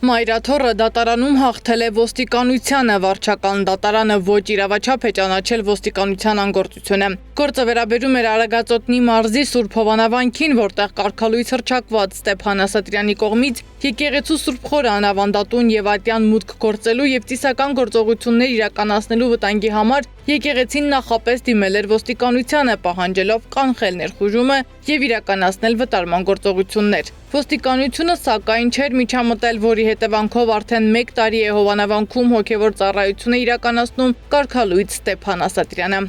Մայրաթոռը դատարանում հաղթել է ոստիկանությանը, վարչական դատարանը ոչ իրավաչափ է ճանաչել ոստիկանության անգործությունը։ Գործը վերաբերում էր Արագածոտնի մարզի Սուրբ Հովանավանքին, որտեղ կարգալույց հռչակված Ստեփան Ասատրյանի կողմից եկեղեցու Սուրբ Խորը անավանդատուն եւ ատյան մուտք գործելու եւ ծիսական գործողություններ իրականացնելու վտանգի համար եկեղեցին նախապես դիմել էր ոստիկանությանը, պահանջելով կանխել ներխուժումը եւ իրականացնել վտարման գործողություններ։ Ոստիկանությունը սակայն չէր միջամտել, որի հետևանքով արդեն 1 տարի է Հովանավանքում հոգևոր ծառայություն է իրականացնում կարգալույց Ստեփան Ասատրյանը։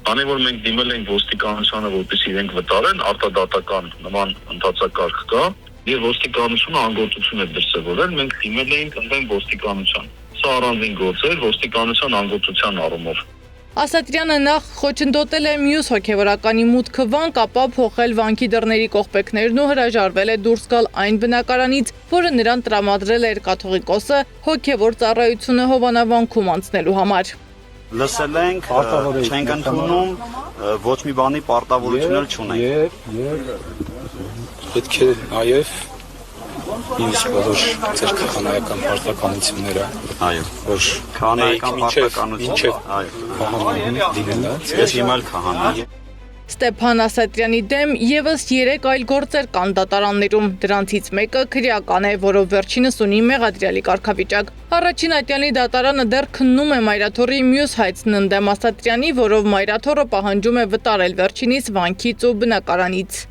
Քանի որ մենք դիմել ենք ոստիկանությանը, որպեսզի իրենք վտարեն, արտադատական նման ընթացակարգ կա, եւ ոստիկանությունը անգործություն է դրսևորել, մենք դիմել ենք ընդդեմ ոստիկանության։ Սա առանձին գործ է ոստիկանության անգործության առումով։ Ասատրյանը նախ խոչընդոտել է մյուս հոգևորականի մուտքը վանք, ապա փոխել վանքի դռների կողպեքներն ու հրաժարվել է դուրս գալ այն բնակարանից, որը նրան տրամադրել էր կաթողիկոսը հոգևոր ծառայությունը Հովանավանքում անցնելու համար։ Լսել ենք, չենք ընդունում, ոչ մի բանի պարտավորություն էլ չունենք։ Պետք է նաև նույնիսկ բոլոր ձեր քահանայական պարտականությունները, որ քահանայական պարտականություն, ես հիմա էլ քահանա եմ։ Ստեփան Ասատրյանի դեմ եւս 3 այլ գործեր կան դատարաններում, դրանցից մեկը քրեական է, որով վերջինս ունի մեղադրյալի կարգավիճակ։ Առաջին ատյանի դատարանը դեռ քննում է Մայրաթոռի մյուս հայցն ընդդեմ Ասատրյանի, որով Մայրաթոռը պահանջում է վտարել վերջինիս վանքից ու բնակարանից։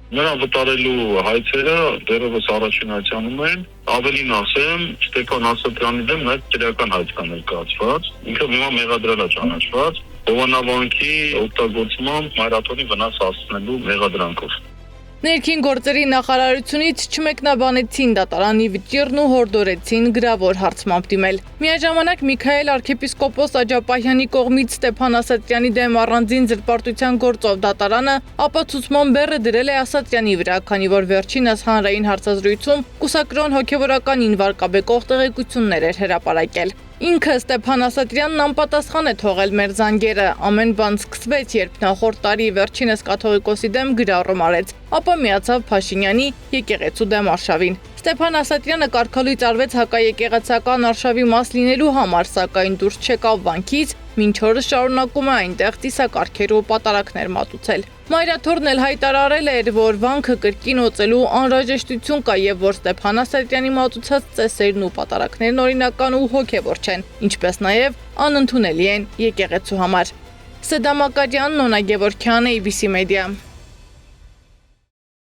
Նրա վտարելու հայցերը դեռևս առաջին ատյանում են, ավելին ասեմ, Ստեփան Ասատրյանի դեմ նաև քրեական հայց կա ներկայացված, ինքը հիմա մեղադրել է ճանաչված Հովանավանքի օգտագործմամբ Մայրաթոռի վնաս հասցնելու մեղադրանքով։ Ներքին գործերի նախարարությունից չմեկնաբանեցին դատարանի վճիռն ու հորդորեցին գրավոր հարցմամբ դիմել։ Միաժամանակ Միքայել arczepiskopos Աջապահյանի կողմից Ստեփան Ասատրյանի դեմ առանձին զրպարտության գործով դատարանը ապացուցման բեռը դրել է Ասատրյանի վրա, քանի որ վերջինս հանրային հարցազրույցում կուսակրոն հոգևորականին վարկաբեկող տեղեկություններ էր հրապարակել։ Ինքը Ստեփան Ասատրյանն անպատասխան է թողել մեր զանգերը, ամեն բան սկսվեց, երբ նախորդ տարի վերջինս կաթողիկոսի դեմ գրառում արեց, ապա միացավ Փաշինյանի եկեղեցու դեմ արշավին։ Ստեփան Ասատրյանը կարգալույց արվեց հակաեկեղեցական արշավի մաս լինելու համար, սակայն դուրս չեկավ վանքից, մինչ օրս շարունակում է այնտեղ ծիսակարգեր ու պատարակներ մատուցել։ Մայրաթոռն էլ հայտարարել էր, որ վանքը կրկին օծելու անհրաժեշտություն կա եւ որ Ստեփան Ասատրյանի մատուցած ծեսերն ու պատարակներն օրինական ու հոգեվոր չեն, ինչպես նաեւ անընդունելի են եկեղեցու համար։ Սեդա Մակարյան, Նոնա Գևորգյան, ABC Media։